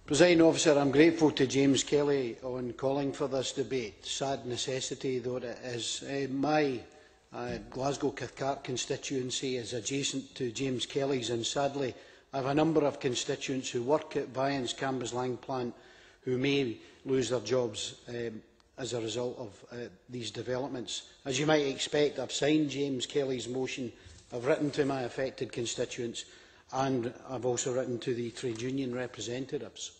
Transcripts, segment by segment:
Presiding Officer, I am grateful to James Kelly on calling for this debate, sad necessity though it is. My Glasgow Cathcart constituency is adjacent to James Kelly's, and sadly I have a number of constituents who work at Vian's Cambuslang plant who may lose their jobs as a result of these developments. As you might expect, I have signed James Kelly's motion, I have written to my affected constituents, and I have also written to the trade union representatives.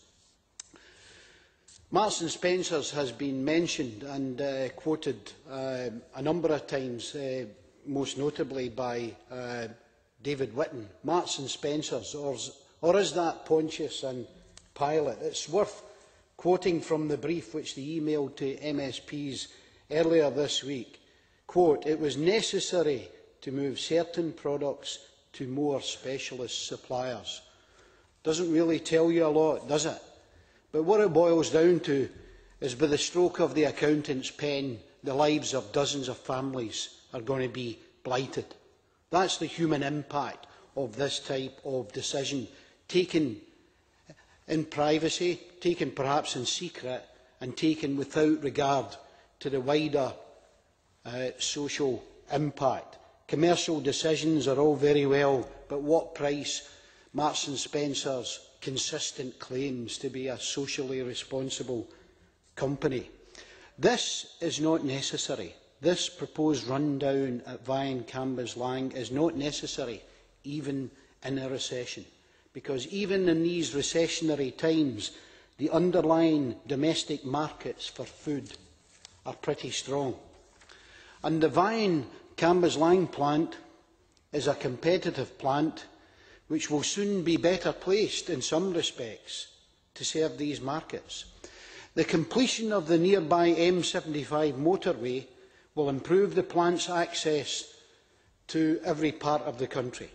Marks and Spencers has been mentioned and quoted a number of times, most notably by David Whitten. Marks and Spencers, or is that Pontius and Pilate? It is worth quoting from the brief which they emailed to MSPs earlier this week. Quote, "It was necessary to move certain products to more specialist suppliers." Doesn't really tell you a lot, does it? But what it boils down to is, by the stroke of the accountant's pen, the lives of dozens of families are going to be blighted. That is the human impact of this type of decision, taken in privacy, taken perhaps in secret, and taken without regard to the wider social impact. Commercial decisions are all very well, but what price Marks and Spencers' consistent claims to be a socially responsible company? This is not necessary. This proposed rundown at Vian Cambuslang is not necessary, even in a recession, because even in these recessionary times, the underlying domestic markets for food are pretty strong. And the Vian Cambuslang plant is a competitive plant which will soon be better placed in some respects to serve these markets. The completion of the nearby M75 motorway will improve the plant's access to every part of the country,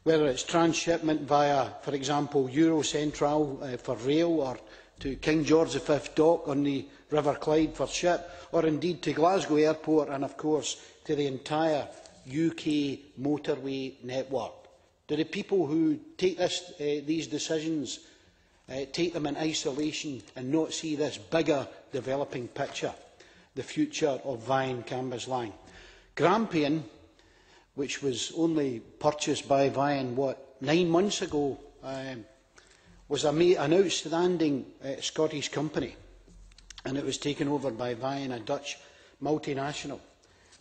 whether it is transshipment via, for example, Eurocentral for rail, or to King George V dock on the River Clyde for ship, or indeed to Glasgow Airport and, of course, to the entire UK motorway network. Do the people who take these decisions take them in isolation and not see this bigger developing picture, the future of Vian Cambuslang? Grampian, which was only purchased by Vian 9 months ago, was an outstanding Scottish company, and it was taken over by Vian, a Dutch multinational.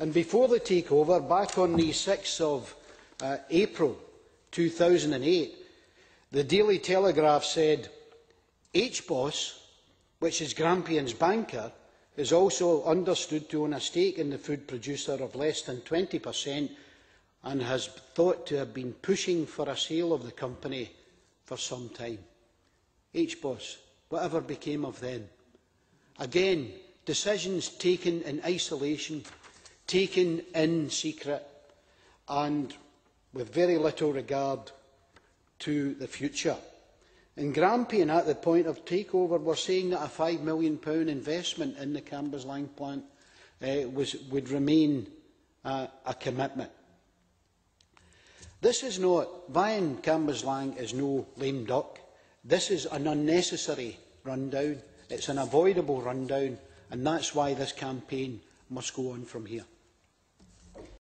And before the takeover, back on the 6th of April 2008, the Daily Telegraph said, "HBOS, which is Grampian's banker, is also understood to own a stake in the food producer of less than 20% and has thought to have been pushing for a sale of the company for some time." HBOS, whatever became of them? Again, decisions taken in isolation, taken in secret, and with very little regard to the future. In Grampian, at the point of takeover, were saying that a £5 million investment in the Cambuslang plant would remain a commitment. This is not, Vian Cambuslang is no lame duck. This is an unnecessary rundown. It is an avoidable rundown, and that is why this campaign must go on from here.